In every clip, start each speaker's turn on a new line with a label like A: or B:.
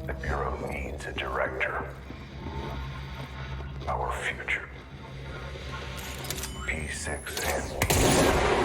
A: The Bureau needs a director. Our future. P6 and P7.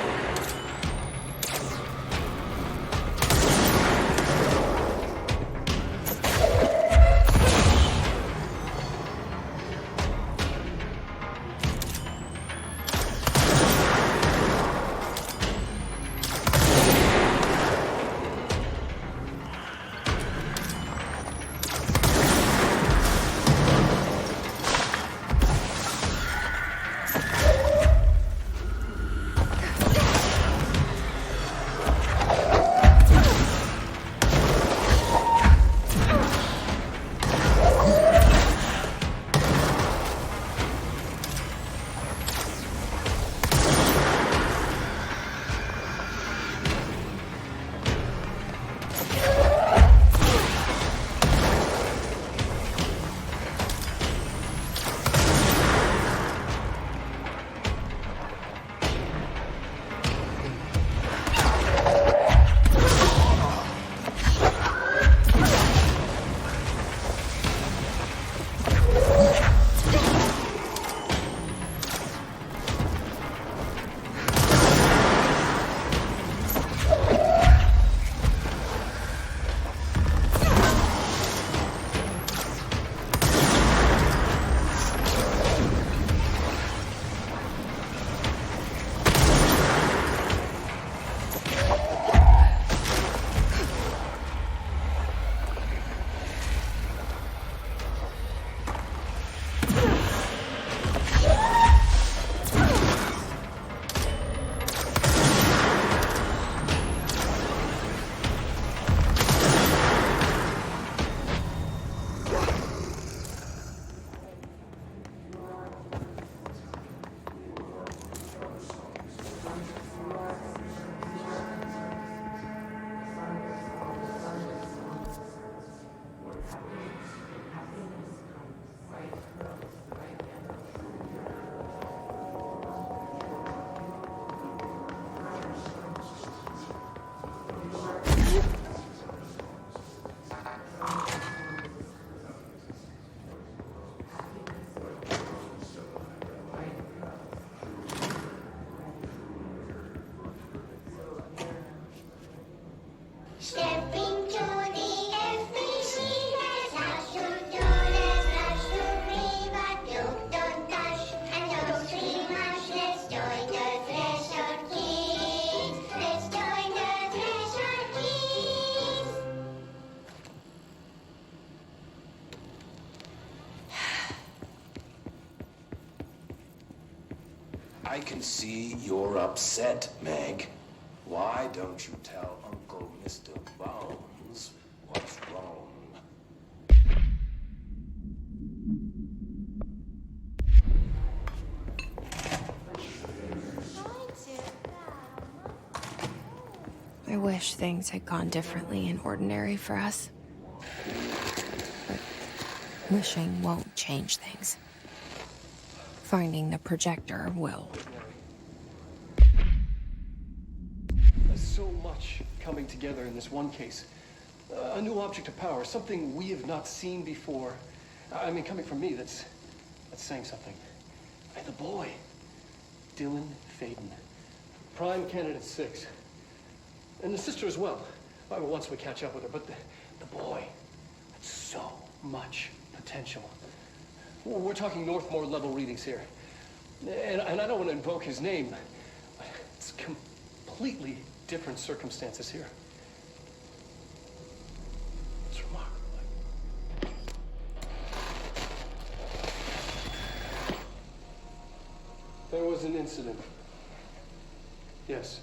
B: I can see you're upset, Meg. Why don't you tell Uncle Mr. Bones what's wrong?
C: I wish things had gone differently in Ordinary for us. But wishing won't change things. Finding the projector will.
D: There's so much coming together in this one case. A new object of power, something we have not seen before. I mean, coming from me, that's saying something. And the boy, Dylan Faden, prime candidate 6. And the sister as well. I mean, once we catch up with her, but the boy, that's so much potential. We're talking Northmore level readings here. And I don't want to invoke his name. It's completely different circumstances here. It's remarkable. There was an incident. Yes.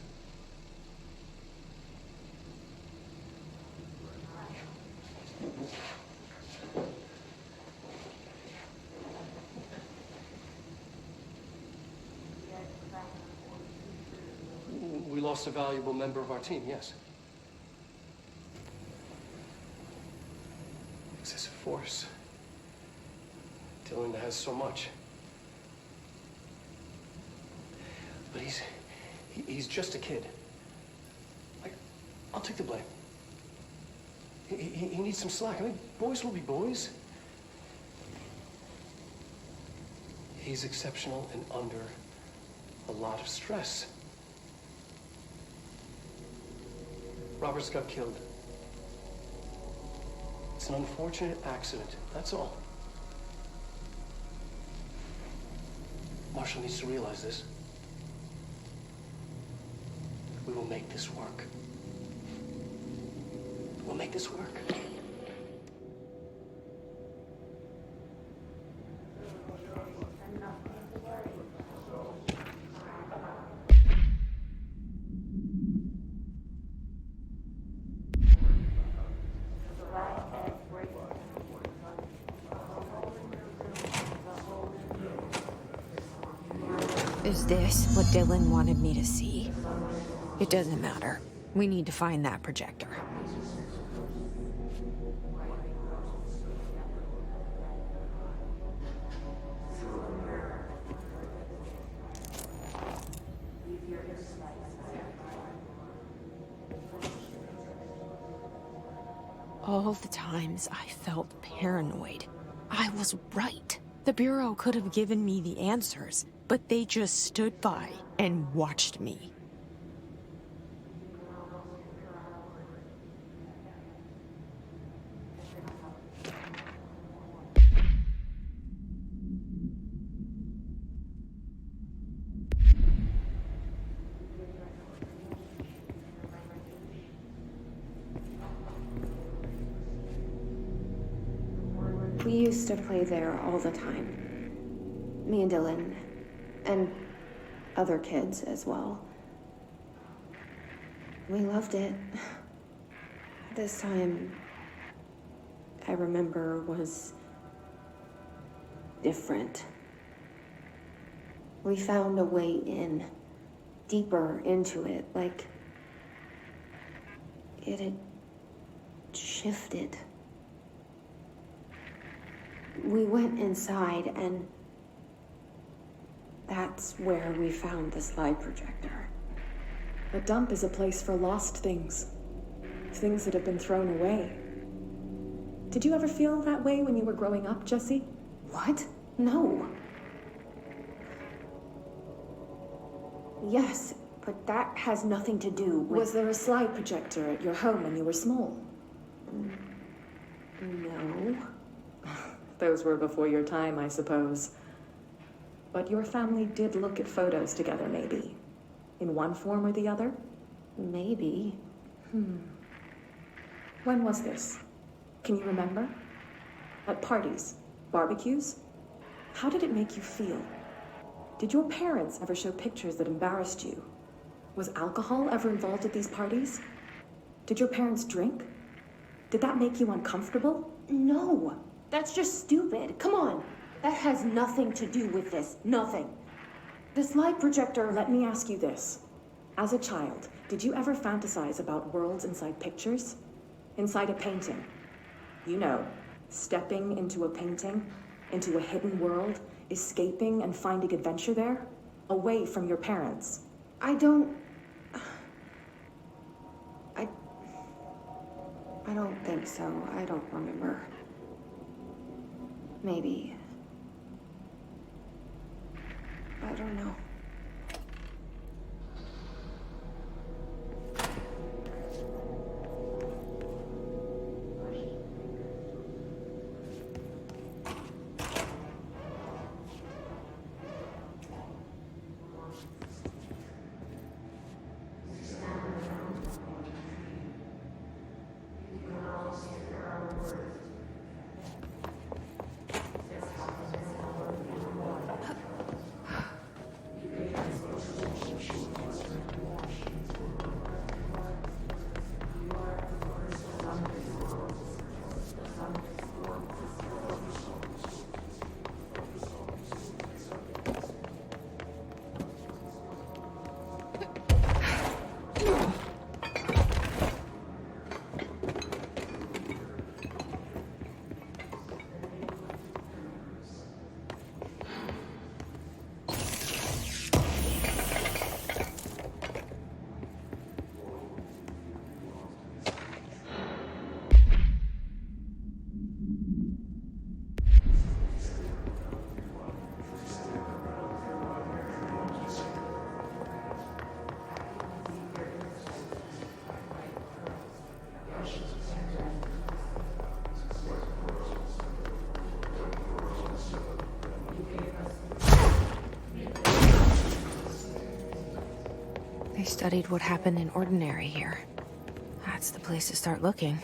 D: We lost a valuable member of our team, yes. Excessive force. Dylan has so much. But he's just a kid. I'll take the blame. He needs some slack. I mean, boys will be boys. He's exceptional and under a lot of stress. Robert's got killed. It's an unfortunate accident, that's all. Marshall needs to realize this. We will make this work. We'll make this work.
C: Is this what Dylan wanted me to see? It doesn't matter. We need to find that projector. All the times I felt paranoid, I was right. The Bureau could have given me the answers, but they just stood by and watched me.
E: We used to play there all the time. Me and Dylan, and other kids as well. We loved it. This time, I remember, was different. We found a way in, deeper into it, like it had shifted. We went inside, and that's where we found the slide projector.
F: A dump is a place for lost things. Things that have been thrown away. Did you ever feel that way when you were growing up, Jesse?
E: What? No. Yes, but that has nothing to do with...
F: Was there a slide projector at your home when you were small?
E: No.
F: Those were before your time, I suppose. But your family did look at photos together, maybe. In one form or the other?
E: Maybe.
F: When was this? Can you remember? At parties? Barbecues? How did it make you feel? Did your parents ever show pictures that embarrassed you? Was alcohol ever involved at these parties? Did your parents drink? Did that make you uncomfortable?
E: No. That's just stupid. Come on. That has nothing to do with this. Nothing. The slide projector...
F: Let me ask you this. As a child, did you ever fantasize about worlds inside pictures? Inside a painting? You know, stepping into a painting, into a hidden world, escaping and finding adventure there, away from your parents.
E: I don't think so. I don't remember. Maybe. I don't know.
C: They studied what happened in Ordinary here. That's the place to start looking.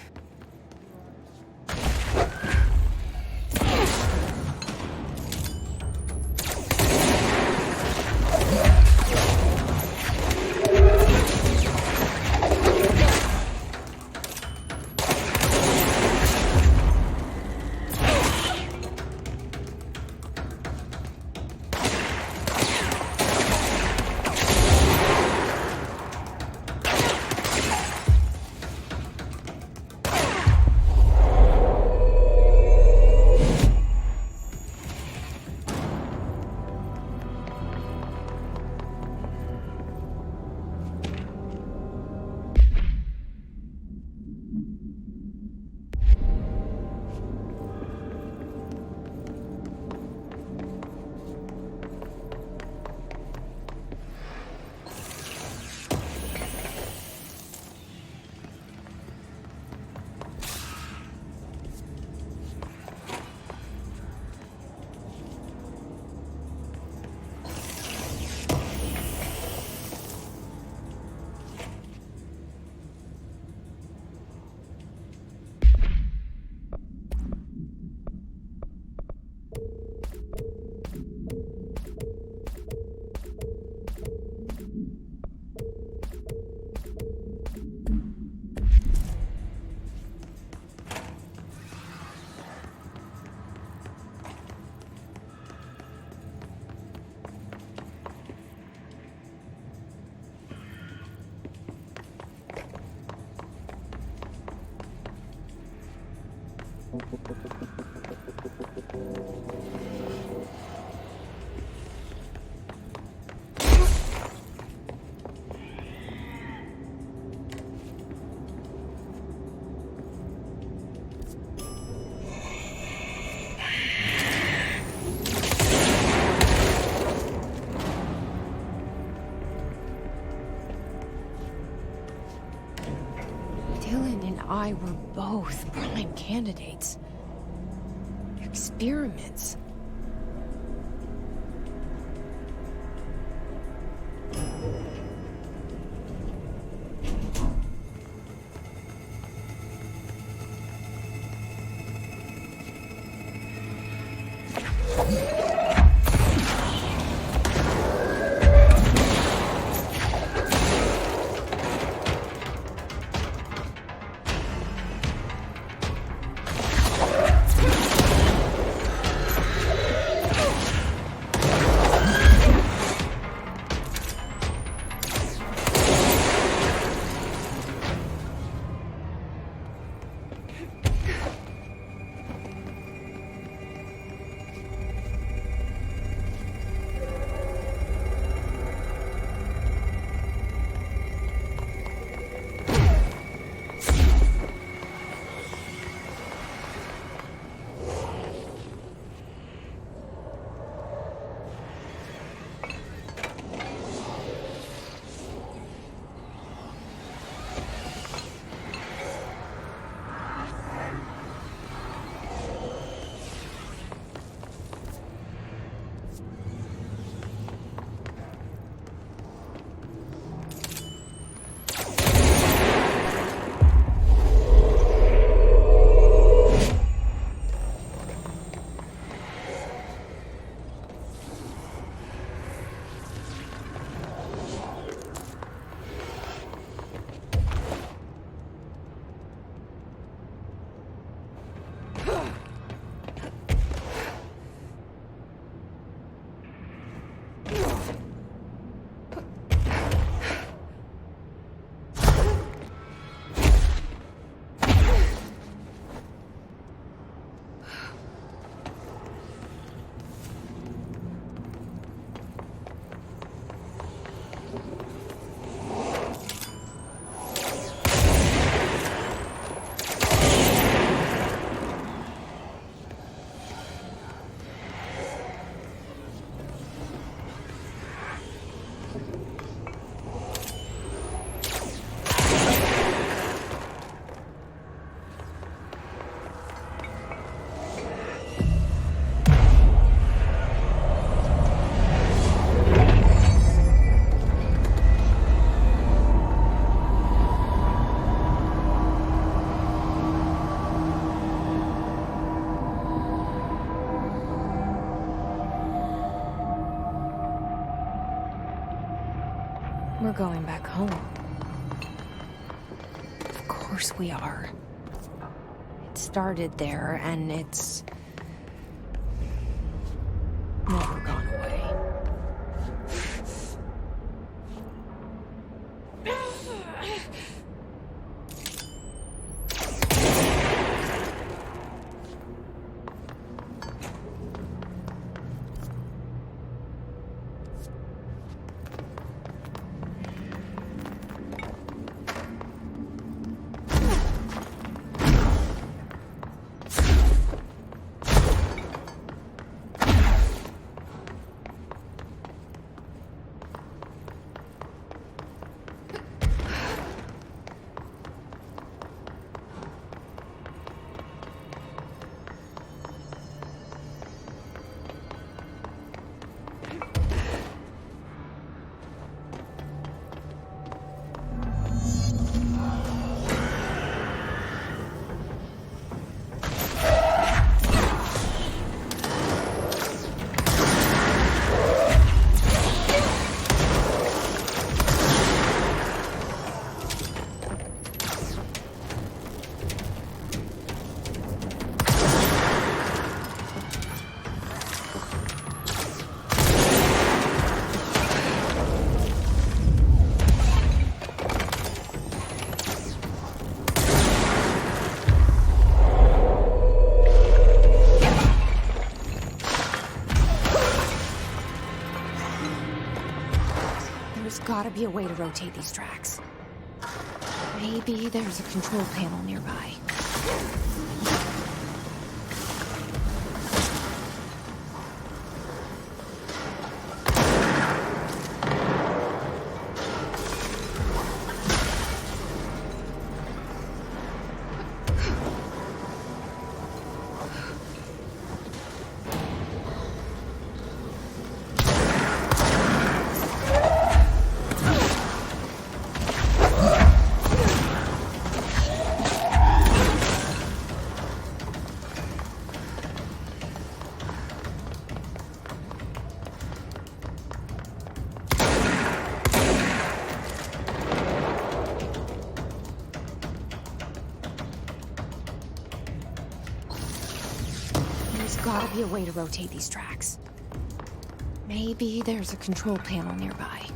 C: Dylan and I were both prime candidates. Experiments. We're going back home. Of course we are. It started there, and it's never gone away. There's gotta be a way to rotate these tracks. Maybe there's a control panel nearby. There's gotta be a way to rotate these tracks. Maybe there's a control panel nearby.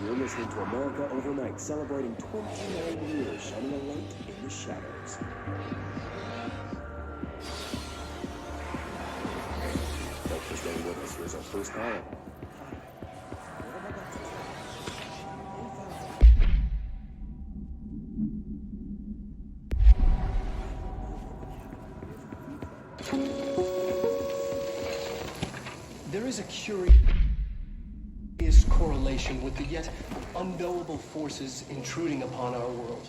G: You're listening to America Overnight, celebrating 29 years, shining a light in the shadows. Thanks for staying with us. Here's our first caller.
D: There is a curious correlation with the yet unknowable forces intruding upon our world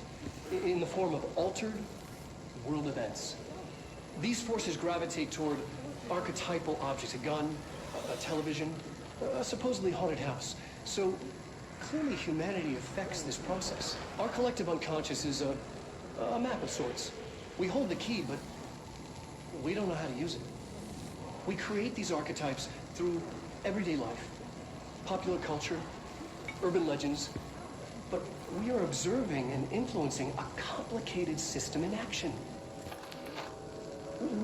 D: in the form of altered world events. These forces gravitate toward archetypal objects, a gun, a television, a supposedly haunted house. So clearly humanity affects this process. Our collective unconscious is a map of sorts. We hold the key, but we don't know how to use it. We create these archetypes through everyday life, popular culture, urban legends, but we are observing and influencing a complicated system in action.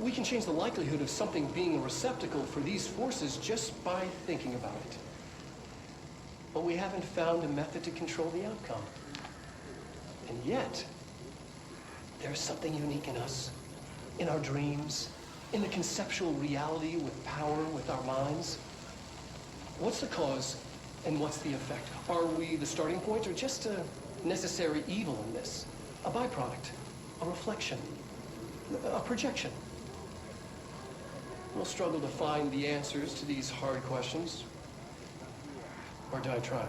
D: We can change the likelihood of something being a receptacle for these forces just by thinking about it. But we haven't found a method to control the outcome. And yet, there's something unique in us, in our dreams, in the conceptual reality with power with our minds. What's the cause and what's the effect? Are we the starting point or just a necessary evil in this? A byproduct, a reflection, a projection? We'll struggle to find the answers to these hard questions, or die trying.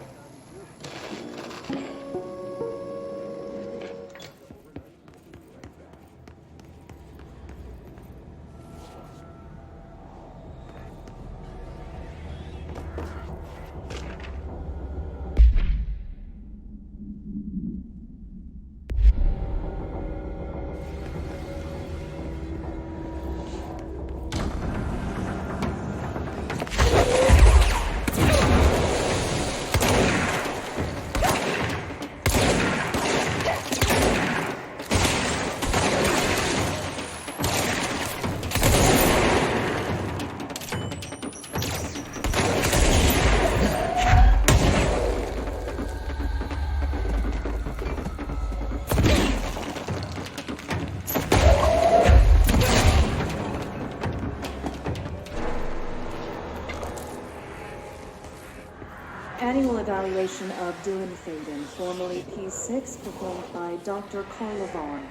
F: Annual evaluation of Dylan Faden, formerly P6, performed by Dr. Carla Vaughn.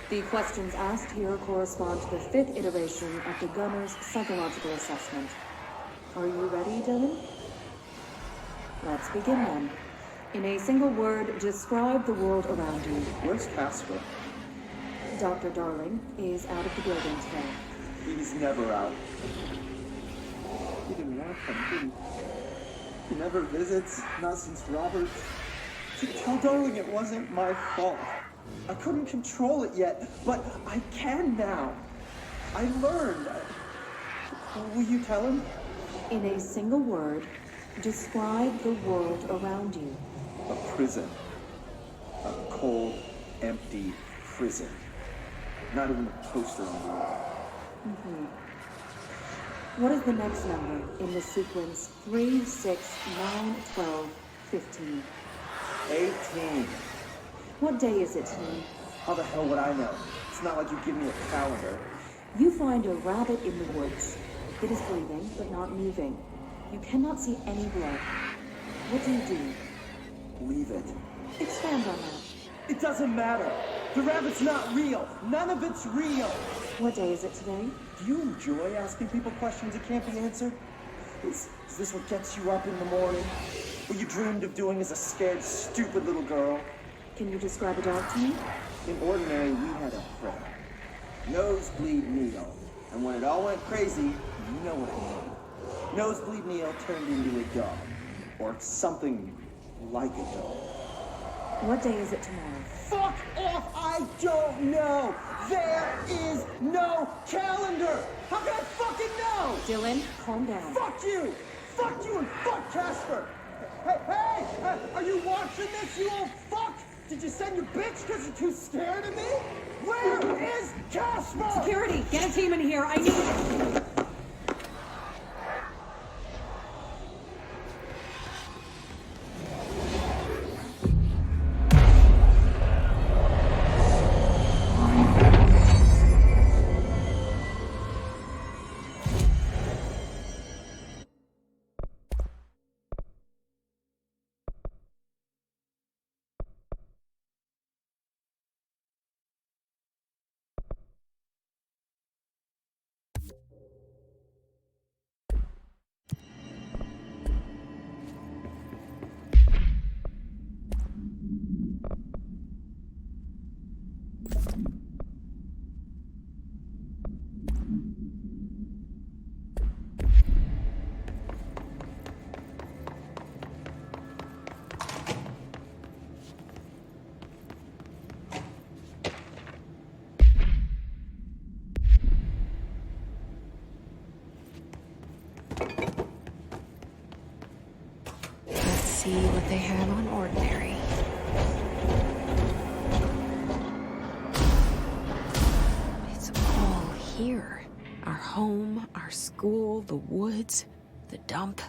F: The questions asked here correspond to the 5th iteration of the gunner's psychological assessment. Are you ready, Dylan? Let's begin then. In a single word, describe the world around you.
G: Where's Casper?
F: Dr. Darling is out of the building today.
G: He's never out. He didn't want him, did he? He never visits, not since Robert. Tell Darling it wasn't my fault. I couldn't control it yet, but I can now. I learned. Will you tell him?
F: In a single word, describe the world around you.
G: A prison. A cold, empty prison. Not even a poster on the wall.
F: What is the next number in the sequence 3, 6, 9, 12, 15?
G: 18.
F: What day is it today?
G: How the hell would I know? It's not like you give me a calendar.
F: You find a rabbit in the woods. It is breathing, but not moving. You cannot see any blood. What do you do?
G: Leave it.
F: Expand on that.
G: It doesn't matter. The rabbit's not real. None of it's real.
F: What day is it today?
G: Do you enjoy asking people questions that can't be answered? Is this what gets you up in the morning? What you dreamed of doing as a scared, stupid little girl?
F: Can you describe a dog to me?
G: In ordinary, we had a friend. Nosebleed Neil. And when it all went crazy, you know what I mean. Nosebleed Neil turned into a dog. Or something like a dog.
F: What day is it tomorrow?
G: Fuck off! I don't know! There is no calendar! How can I fucking know?
F: Dylan, calm down.
G: Fuck you! Fuck you and fuck Casper! Hey! Are you watching this, you old fuck? Did you send your bitch because you're too scared of me? Where is Casper?
F: Security, get a team in here. I need it.
C: See what they have on ordinary. It's all here. Our home, our school, the woods, the dump.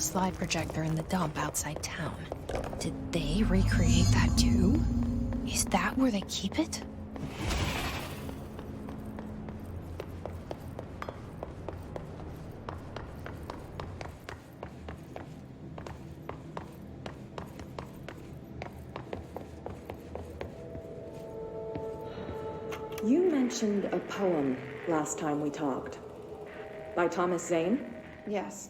C: slide projector in the dump outside town. Did they recreate that too? Is that where they keep it?
F: You mentioned a poem last time we talked. By Thomas Zane?
E: Yes.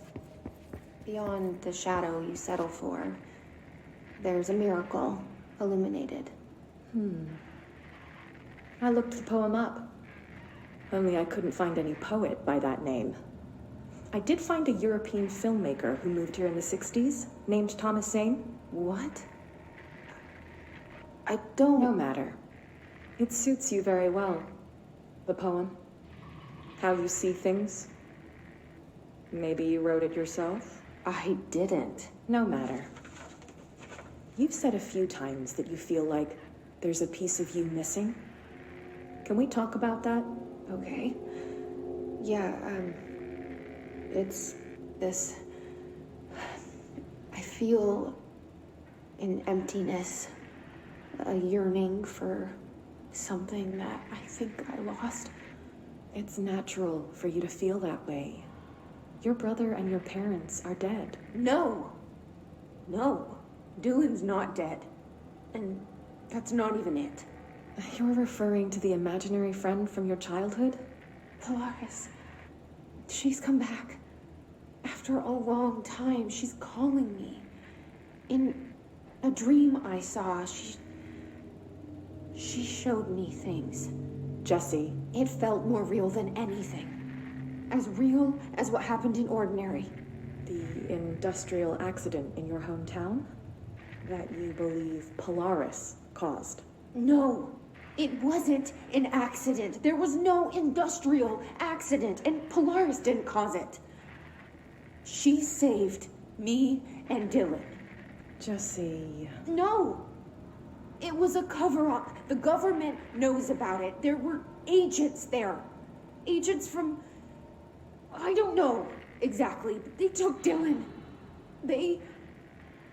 E: Beyond the shadow you settle for, there's a miracle illuminated.
F: I looked the poem up. Only I couldn't find any poet by that name. I did find a European filmmaker who moved here in the 60s, named Thomas Zane.
E: What? I don't...
F: No matter. It suits you very well. The poem. How you see things. Maybe you wrote it yourself?
E: I didn't.
F: No matter. You've said a few times that you feel like there's a piece of you missing. Can we talk about that?
E: Okay. Yeah, it's this... I feel an emptiness, a yearning for something that I think I lost.
F: It's natural for you to feel that way. Your brother and your parents are dead.
E: No! No. Dylan's not dead. And that's not even it.
F: You're referring to the imaginary friend from your childhood?
E: Polaris. She's come back. After a long time, she's calling me. In a dream I saw, she showed me things.
F: Jesse.
E: It felt more real than anything. As real as what happened in Ordinary.
F: The industrial accident in your hometown? That you believe Polaris caused?
E: No, it wasn't an accident. There was no industrial accident, and Polaris didn't cause it. She saved me and Dylan.
F: Jesse...
E: No! It was a cover-up. The government knows about it. There were agents there. Agents from... I don't know exactly, but they took Dylan.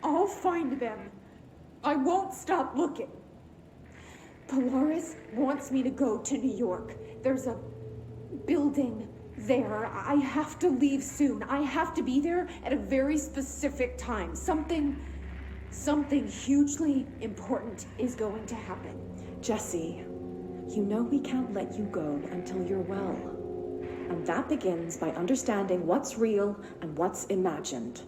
E: I'll find them. I won't stop looking. Polaris wants me to go to New York. There's a building there. I have to leave soon. I have to be there at a very specific time. Something hugely important is going to happen.
F: Jesse, you know we can't let you go until you're well. And that begins by understanding what's real and what's imagined.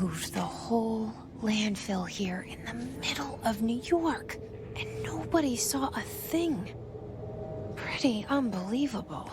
C: Moved the whole landfill here in the middle of New York, and nobody saw a thing. Pretty unbelievable.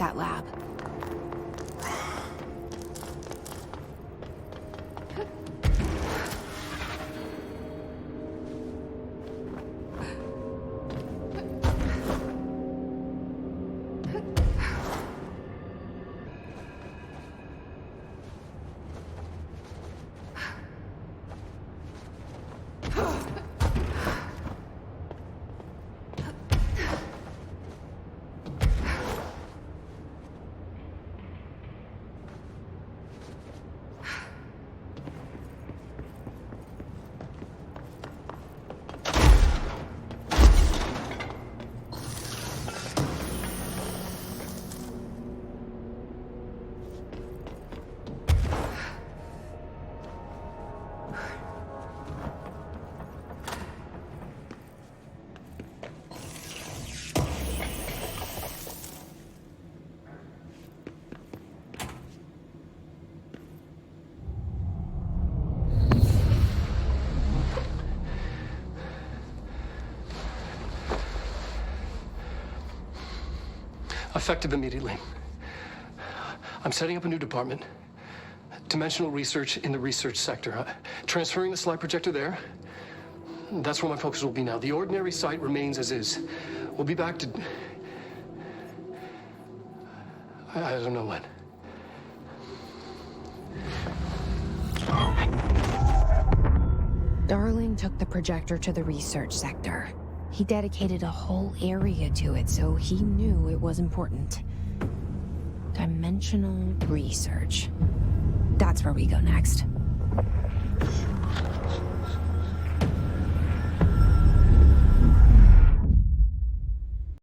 C: that lab.
D: Effective immediately. I'm setting up a new department. Dimensional research in the research sector. Transferring the slide projector there. That's where my focus will be now. The ordinary site remains as is. We'll be back to... I don't know when.
C: Darling took the projector to the research sector. He dedicated a whole area to it, so he knew it was important. Dimensional research. That's where we go next.